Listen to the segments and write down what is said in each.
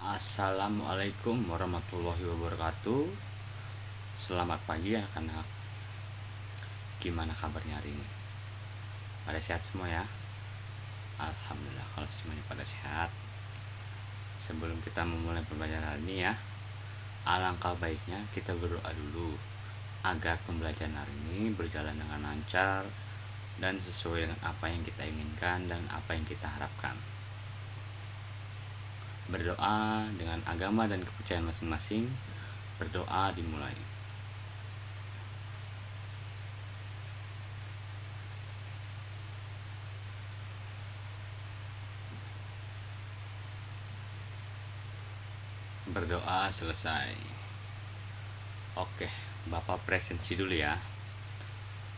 Assalamualaikum warahmatullahi wabarakatuh. Selamat pagi anak-anak. Gimana kabarnya hari ini? Pada sehat semua ya? Alhamdulillah kalau semuanya pada sehat. Sebelum kita memulai pembelajaran hari ini ya, alangkah baiknya kita berdoa dulu agar pembelajaran hari ini berjalan dengan lancar dan sesuai dengan apa yang kita inginkan dan apa yang kita harapkan. Berdoa dengan agama dan kepercayaan masing-masing. Berdoa dimulai. Berdoa selesai. Oke, Bapak presensi dulu ya.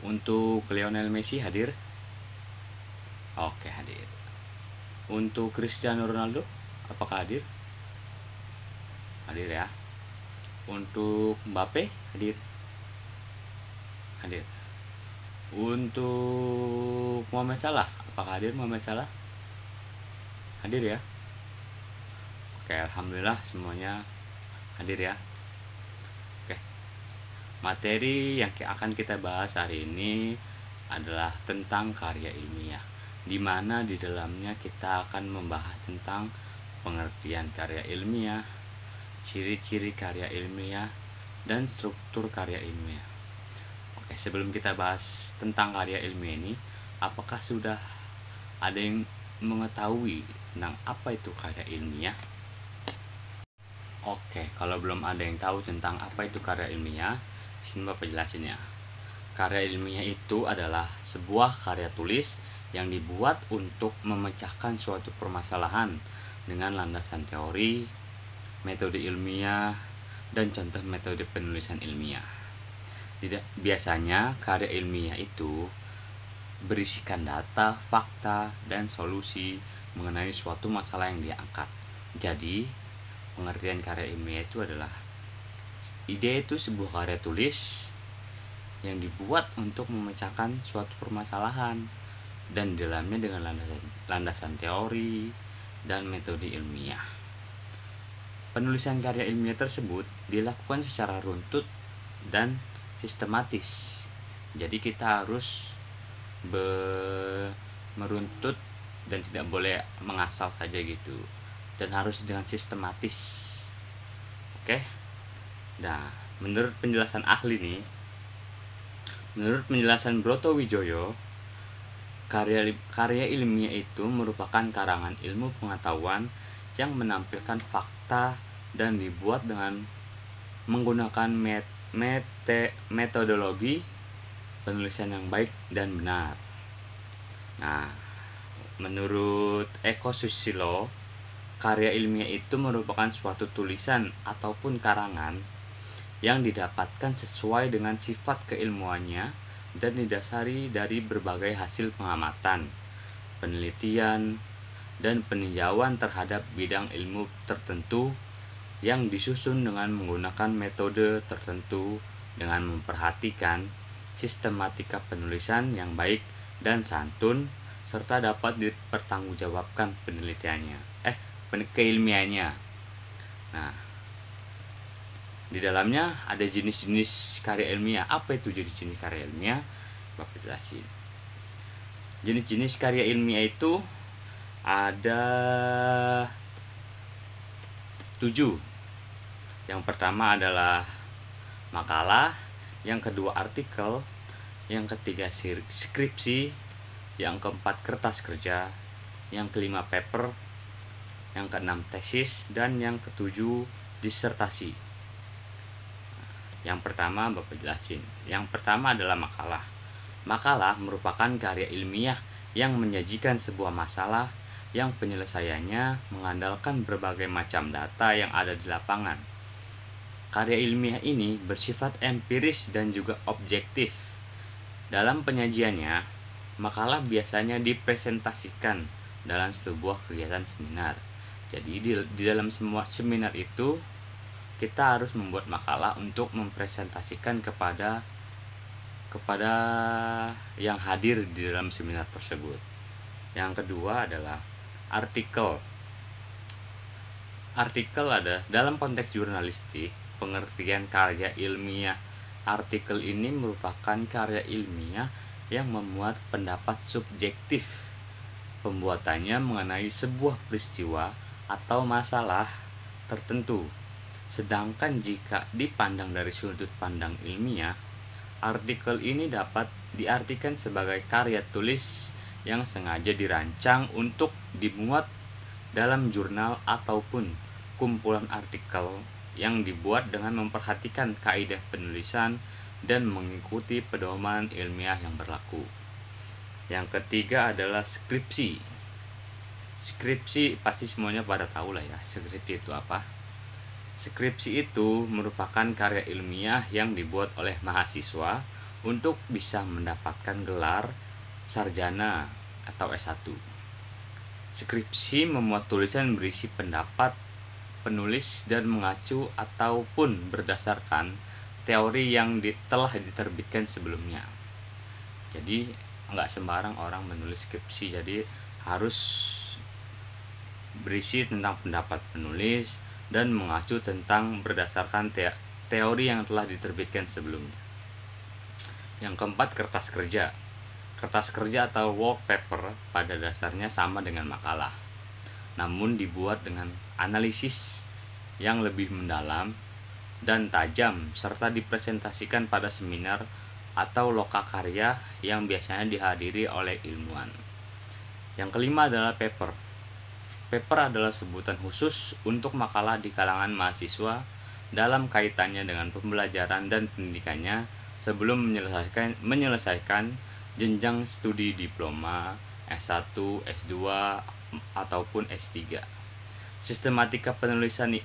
Untuk Lionel Messi hadir? Oke, hadir. Untuk Cristiano Ronaldo, apakah hadir? Hadir ya. Untuk Mbappe hadir? Hadir. Untuk Mohamed Salah, apakah hadir Mohamed Salah? Hadir ya. Oke, alhamdulillah semuanya hadir ya. Oke. Materi yang akan kita bahas hari ini adalah tentang karya ilmiah, di mana di dalamnya kita akan membahas tentang pengertian karya ilmiah, ciri-ciri karya ilmiah, dan struktur karya ilmiah. Oke, sebelum kita bahas tentang karya ilmiah ini, apakah sudah ada yang mengetahui tentang apa itu karya ilmiah? Oke, kalau belum ada yang tahu tentang apa itu karya ilmiah, sini Bapak jelasin ya. Karya ilmiah itu adalah sebuah karya tulis yang dibuat untuk memecahkan suatu permasalahan dengan landasan teori, metode ilmiah, dan contoh metode penulisan ilmiah. Biasanya karya ilmiah itu berisikan data, fakta, dan solusi mengenai suatu masalah yang diangkat. Jadi, pengertian karya ilmiah itu adalah ide itu sebuah karya tulis yang dibuat untuk memecahkan suatu permasalahan dan di dalamnya dengan landasan teori dan metode ilmiah. Penulisan karya ilmiah tersebut dilakukan secara runtut dan sistematis. Jadi kita harus meruntut dan tidak boleh mengasal saja gitu, dan harus dengan sistematis. Oke. Nah, menurut penjelasan ahli nih, menurut penjelasan Broto Wijoyo, karya ilmiah itu merupakan karangan ilmu pengetahuan yang menampilkan fakta dan dibuat dengan menggunakan metodologi penulisan yang baik dan benar. Nah, menurut Eko Susilo, karya ilmiah itu merupakan suatu tulisan ataupun karangan yang didapatkan sesuai dengan sifat keilmuannya dan didasari dari berbagai hasil pengamatan, penelitian, dan peninjauan terhadap bidang ilmu tertentu yang disusun dengan menggunakan metode tertentu dengan memperhatikan sistematika penulisan yang baik dan santun serta dapat dipertanggungjawabkan keilmiahannya. Nah, di dalamnya ada jenis-jenis karya ilmiah. Apa itu jenis-jenis karya ilmiah? Bapak jelasin. Jenis-jenis karya ilmiah itu ada 7. Yang pertama adalah makalah, yang kedua artikel, yang ketiga skripsi, yang keempat kertas kerja, yang kelima paper, yang keenam tesis, dan yang ketujuh disertasi. Yang pertama Bapak jelasin. Yang pertama adalah makalah. Makalah merupakan karya ilmiah yang menyajikan sebuah masalah yang penyelesaiannya mengandalkan berbagai macam data yang ada di lapangan. Karya ilmiah ini bersifat empiris dan juga objektif. Dalam penyajiannya, makalah biasanya dipresentasikan dalam sebuah kegiatan seminar. Jadi di dalam semua seminar itu kita harus membuat makalah untuk mempresentasikan kepada yang hadir di dalam seminar tersebut. Yang kedua adalah artikel. artikel ada dalam konteks jurnalistik, pengertian karya ilmiah. Artikel ini merupakan karya ilmiah yang memuat pendapat subjektif pembuatannya mengenai sebuah peristiwa atau masalah tertentu. Sedangkan jika dipandang dari sudut pandang ilmiah, artikel ini dapat diartikan sebagai karya tulis yang sengaja dirancang untuk dimuat dalam jurnal ataupun kumpulan artikel yang dibuat dengan memperhatikan kaidah penulisan dan mengikuti pedoman ilmiah yang berlaku. Yang ketiga adalah skripsi. Skripsi pasti semuanya pada tahu lah ya, skripsi itu apa. Skripsi itu merupakan karya ilmiah yang dibuat oleh mahasiswa untuk bisa mendapatkan gelar sarjana atau S1. Skripsi memuat tulisan berisi pendapat penulis dan mengacu ataupun berdasarkan teori yang telah diterbitkan sebelumnya. Jadi nggak sembarang orang menulis skripsi, jadi harus berisi tentang pendapat penulis dan mengacu tentang berdasarkan teori yang telah diterbitkan sebelumnya. Yang keempat, kertas kerja. Kertas kerja atau work paper pada dasarnya sama dengan makalah, namun dibuat dengan analisis yang lebih mendalam dan tajam serta dipresentasikan pada seminar atau lokakarya yang biasanya dihadiri oleh ilmuwan. Yang kelima adalah paper. Paper adalah sebutan khusus untuk makalah di kalangan mahasiswa dalam kaitannya dengan pembelajaran dan pendidikannya sebelum menyelesaikan jenjang studi diploma, S1, S2, ataupun S3. Sistematika penulisannya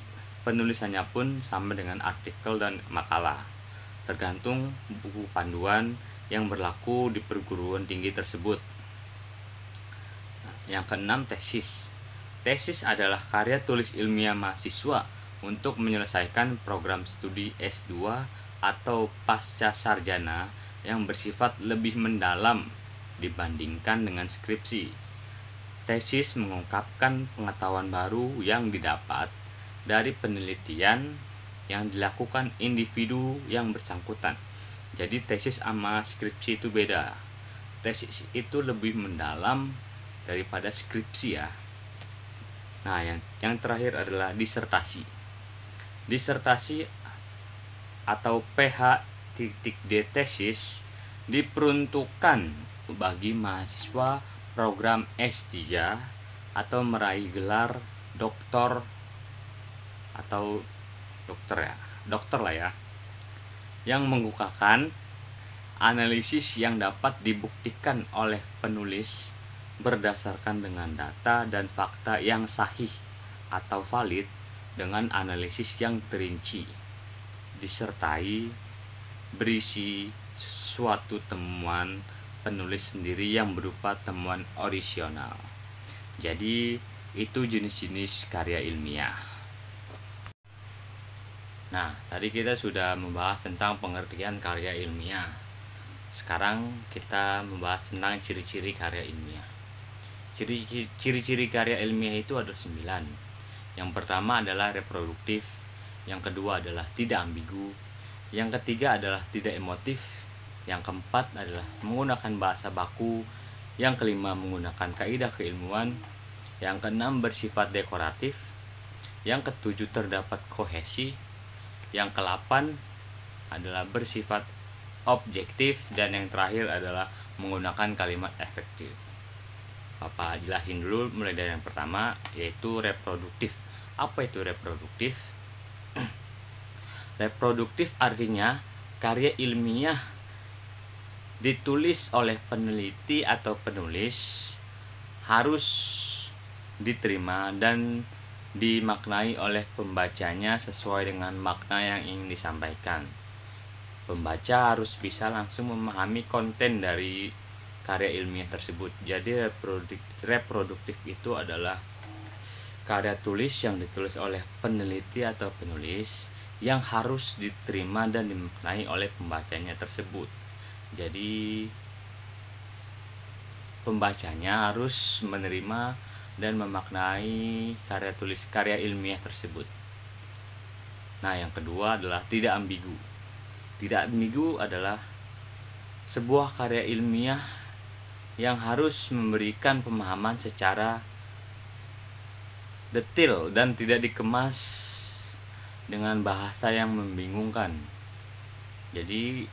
pun sama dengan artikel dan makalah, tergantung buku panduan yang berlaku di perguruan tinggi tersebut. Yang keenam, tesis. Tesis adalah karya tulis ilmiah mahasiswa untuk menyelesaikan program studi S2 atau pasca sarjana yang bersifat lebih mendalam dibandingkan dengan skripsi. Tesis mengungkapkan pengetahuan baru yang didapat dari penelitian yang dilakukan individu yang bersangkutan. Jadi tesis sama skripsi itu beda. Tesis itu lebih mendalam daripada skripsi ya. Nah, yang terakhir adalah disertasi. Disertasi atau PH.D tesis diperuntukkan bagi mahasiswa program S3 atau meraih gelar doktor atau dokter lah ya, yang menggunakan analisis yang dapat dibuktikan oleh penulis berdasarkan dengan data dan fakta yang sahih atau valid dengan analisis yang terinci, disertai berisi suatu temuan penulis sendiri yang berupa temuan orisinal. Jadi itu jenis-jenis karya ilmiah. Nah, tadi kita sudah membahas tentang pengertian karya ilmiah. Sekarang kita membahas tentang ciri-ciri karya ilmiah. Ciri-ciri karya ilmiah itu ada 9. Yang pertama adalah reproduktif, yang kedua adalah tidak ambigu, yang ketiga adalah tidak emotif, yang keempat adalah menggunakan bahasa baku, yang kelima menggunakan kaidah keilmuan, yang keenam bersifat dekoratif, yang ketujuh terdapat kohesi, yang ke-8 adalah bersifat objektif, dan yang terakhir adalah menggunakan kalimat efektif. Bapak jelasin dulu mulai dari yang pertama, yaitu reproduktif. Apa itu reproduktif? Reproduktif artinya karya ilmiah ditulis oleh peneliti atau penulis harus diterima dan dimaknai oleh pembacanya sesuai dengan makna yang ingin disampaikan. Pembaca harus bisa langsung memahami konten dari karya ilmiah tersebut. Jadi reproduktif itu adalah karya tulis yang ditulis oleh peneliti atau penulis yang harus diterima dan dimaknai oleh pembacanya tersebut. Jadi pembacanya harus menerima dan memaknai karya ilmiah tersebut. Nah, yang kedua adalah tidak ambigu. Tidak ambigu adalah sebuah karya ilmiah yang harus memberikan pemahaman secara detail dan tidak dikemas dengan bahasa yang membingungkan. Jadi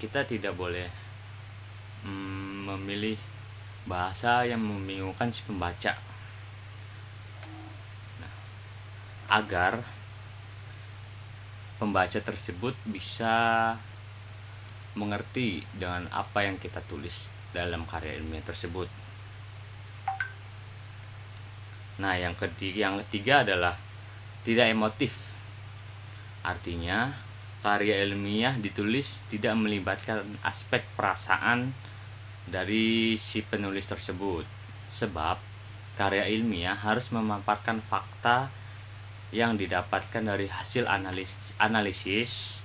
kita tidak boleh memilih bahasa yang membingungkan si pembaca. Nah, agar pembaca tersebut bisa mengerti dengan apa yang kita tulis dalam karya ilmiah tersebut. Nah, yang ketiga adalah tidak emotif. Artinya, karya ilmiah ditulis tidak melibatkan aspek perasaan dari si penulis tersebut. Sebab, karya ilmiah harus memaparkan fakta yang didapatkan dari hasil analisis,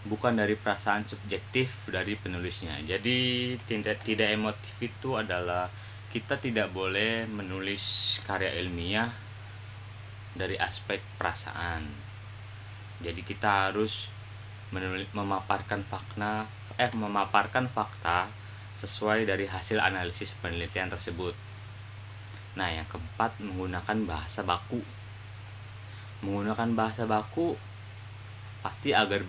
bukan dari perasaan subjektif dari penulisnya. Jadi, tidak emotif itu adalah kita tidak boleh menulis karya ilmiah dari aspek perasaan. Jadi kita harus memaparkan fakta sesuai dari hasil analisis penelitian tersebut. Nah, yang keempat, menggunakan bahasa baku. Menggunakan bahasa baku pasti agar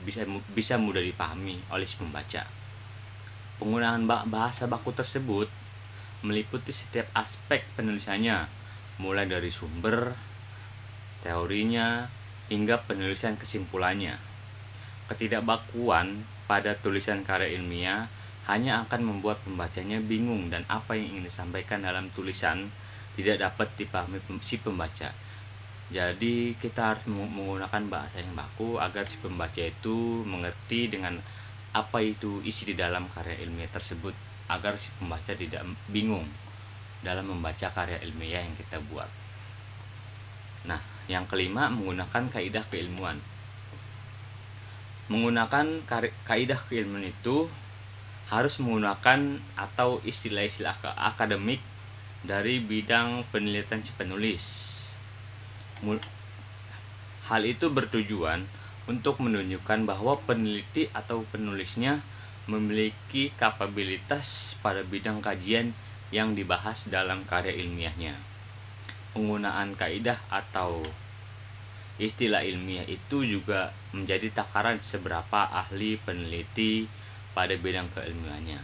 bisa mudah dipahami oleh si pembaca. Penggunaan bahasa baku tersebut meliputi setiap aspek penulisannya, mulai dari sumber, teorinya, hingga penulisan kesimpulannya. Ketidakbakuan pada tulisan karya ilmiah hanya akan membuat pembacanya bingung dan apa yang ingin disampaikan dalam tulisan tidak dapat dipahami si pembaca. Jadi kita harus menggunakan bahasa yang baku agar si pembaca itu mengerti dengan apa itu isi di dalam karya ilmiah tersebut, agar si pembaca tidak bingung dalam membaca karya ilmiah yang kita buat. Nah, yang kelima, menggunakan kaidah keilmuan. Menggunakan kaidah keilmuan itu harus menggunakan atau istilah-istilah akademik dari bidang penelitian si penulis. Hal itu bertujuan untuk menunjukkan bahwa peneliti atau penulisnya memiliki kapabilitas pada bidang kajian yang dibahas dalam karya ilmiahnya. Penggunaan kaidah atau istilah ilmiah itu juga menjadi takaran seberapa ahli peneliti pada bidang keilmuannya.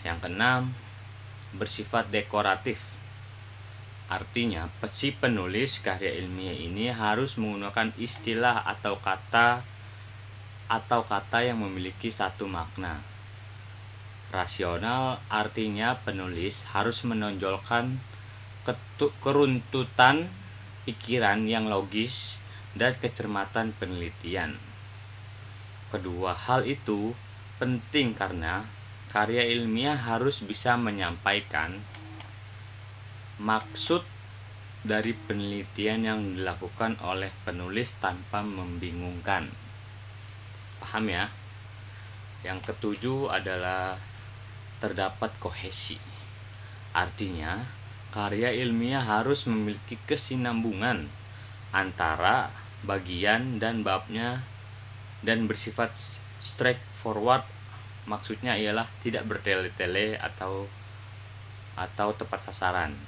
Yang keenam, bersifat dekoratif. Artinya, si penulis karya ilmiah ini harus menggunakan istilah atau kata yang memiliki satu makna. Rasional artinya penulis harus menonjolkan keruntutan pikiran yang logis dan kecermatan penelitian. Kedua hal itu penting karena karya ilmiah harus bisa menyampaikan maksud dari penelitian yang dilakukan oleh penulis tanpa membingungkan. Paham ya? Yang ketujuh adalah terdapat kohesi. Artinya, karya ilmiah harus memiliki kesinambungan antara bagian dan babnya dan bersifat straightforward. Maksudnya ialah tidak bertele-tele atau tepat sasaran.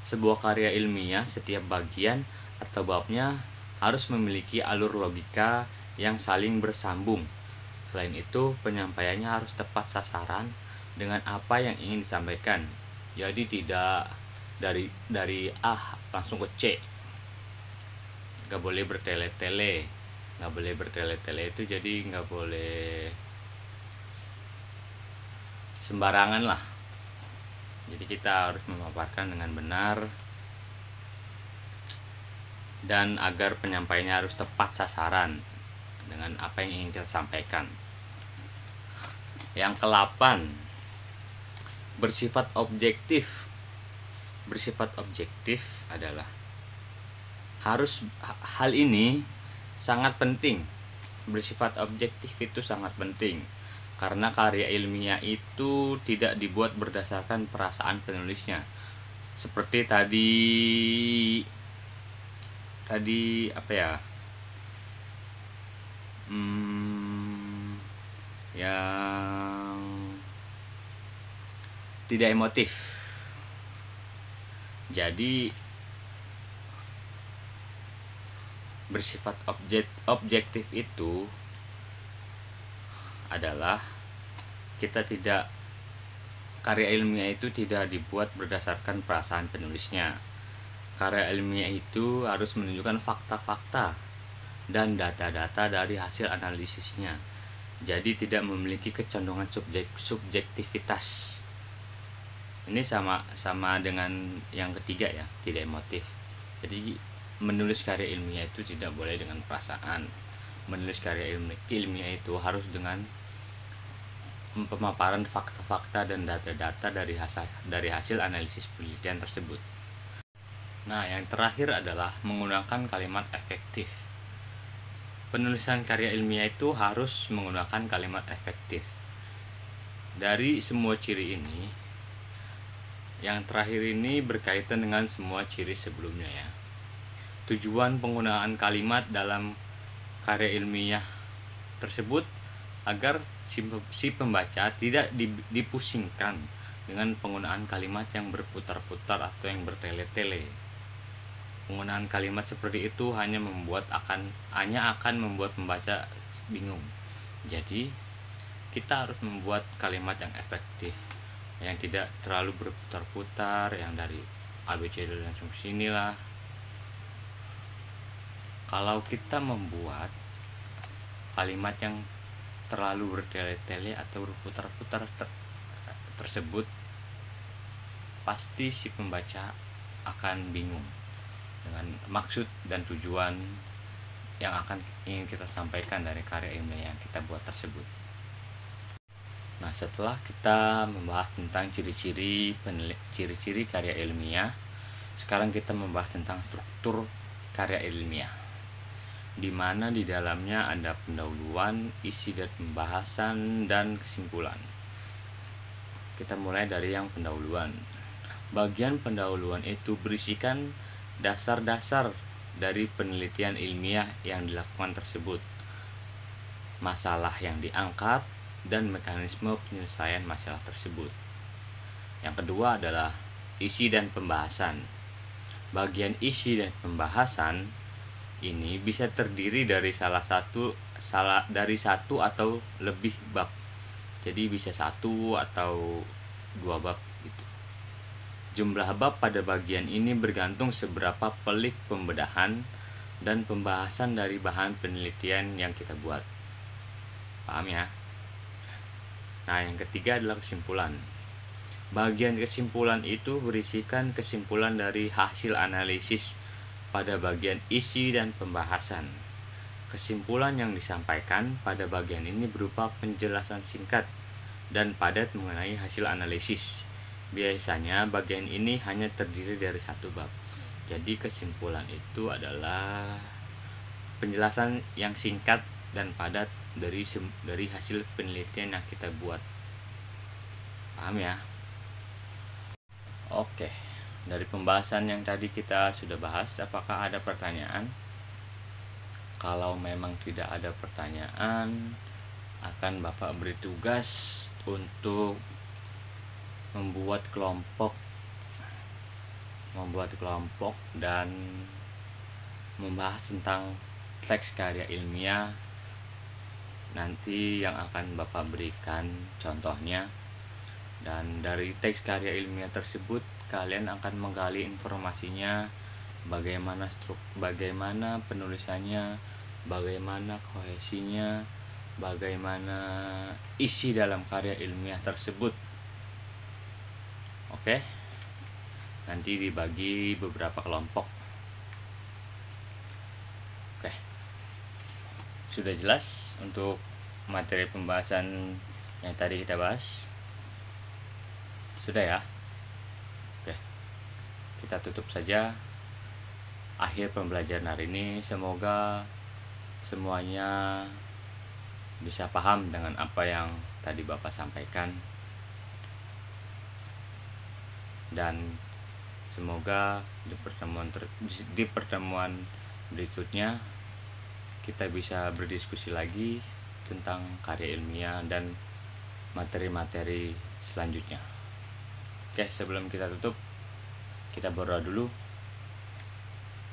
Sebuah karya ilmiah, setiap bagian atau babnya harus memiliki alur logika yang saling bersambung. Selain itu, penyampaiannya harus tepat sasaran dengan apa yang ingin disampaikan. Jadi tidak dari A langsung ke C. Gak boleh bertele-tele. Itu jadi gak boleh sembarangan lah. Jadi kita harus memaparkan dengan benar dan agar penyampaiannya harus tepat sasaran dengan apa yang ingin kita sampaikan. Yang ke-8, bersifat objektif. Bersifat objektif adalah hal ini sangat penting. Bersifat objektif itu sangat penting karena karya ilmiah itu tidak dibuat berdasarkan perasaan penulisnya. Seperti tadi apa ya? Yang tidak emotif. Jadi bersifat objektif itu adalah karya ilmiah itu tidak dibuat berdasarkan perasaan penulisnya. Karya ilmiah itu harus menunjukkan fakta-fakta dan data-data dari hasil analisisnya. Jadi tidak memiliki kecenderungan subjektivitas. Ini sama dengan yang ketiga ya, tidak emotif. Jadi menulis karya ilmiah itu tidak boleh dengan perasaan. Menulis karya ilmiah itu harus dengan pemaparan fakta-fakta dan data-data dari hasil analisis penelitian tersebut. Nah, yang terakhir adalah menggunakan kalimat efektif. Penulisan karya ilmiah itu harus menggunakan kalimat efektif. Dari semua ciri ini, yang terakhir ini berkaitan dengan semua ciri sebelumnya ya. Tujuan penggunaan kalimat dalam karya ilmiah tersebut agar si pembaca tidak dipusingkan dengan penggunaan kalimat yang berputar-putar atau yang bertele-tele. Penggunaan kalimat seperti itu hanya akan membuat pembaca bingung. Jadi kita harus membuat kalimat yang efektif, yang tidak terlalu berputar-putar, yang dari ABCD langsung sinilah. Kalau kita membuat kalimat yang terlalu bertele-tele atau berputar-putar tersebut, pasti si pembaca akan bingung dengan maksud dan tujuan yang ingin kita sampaikan dari karya ilmiah yang kita buat tersebut. Nah, setelah kita membahas tentang ciri-ciri karya ilmiah, sekarang kita membahas tentang struktur karya ilmiah, di mana di dalamnya ada pendahuluan, isi dan pembahasan, dan kesimpulan. Kita mulai dari yang pendahuluan. Bagian pendahuluan itu berisikan dasar-dasar dari penelitian ilmiah yang dilakukan tersebut, masalah yang diangkat, dan mekanisme penyelesaian masalah tersebut. Yang kedua adalah isi dan pembahasan. Bagian isi dan pembahasan ini bisa terdiri dari satu atau lebih bab. Jadi bisa 1 atau 2 bab gitu. Jumlah bab pada bagian ini bergantung seberapa pelik pembedahan dan pembahasan dari bahan penelitian yang kita buat. Paham ya? Nah, yang ketiga adalah kesimpulan. Bagian kesimpulan itu berisikan kesimpulan dari hasil analisis pada bagian isi dan pembahasan. Kesimpulan yang disampaikan pada bagian ini berupa penjelasan singkat dan padat mengenai hasil analisis. Biasanya bagian ini hanya terdiri dari 1 bab. Jadi kesimpulan itu adalah penjelasan yang singkat dan padat dari hasil penelitian yang kita buat. Paham ya? Oke, dari pembahasan yang tadi kita sudah bahas, apakah ada pertanyaan? Kalau memang tidak ada pertanyaan, akan Bapak beri tugas untuk membuat kelompok dan membahas tentang teks karya ilmiah. Nanti yang akan Bapak berikan contohnya, dan dari teks karya ilmiah tersebut kalian akan menggali informasinya, bagaimana penulisannya, bagaimana kohesinya, bagaimana isi dalam karya ilmiah tersebut. Oke, nanti dibagi beberapa kelompok. Oke, sudah jelas untuk materi pembahasan yang tadi kita bahas? Sudah ya? Oke, kita tutup saja akhir pembelajaran hari ini. Semoga semuanya bisa paham dengan apa yang tadi Bapak sampaikan, dan semoga di pertemuan berikutnya kita bisa berdiskusi lagi tentang karya ilmiah dan materi-materi selanjutnya. Oke, sebelum kita tutup, kita berdoa dulu.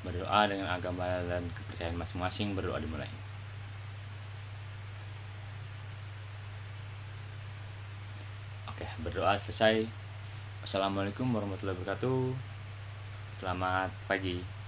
Berdoa dengan agama dan kepercayaan masing-masing. Berdoa dimulai. Oke, berdoa selesai. Assalamualaikum warahmatullahi wabarakatuh. Selamat pagi.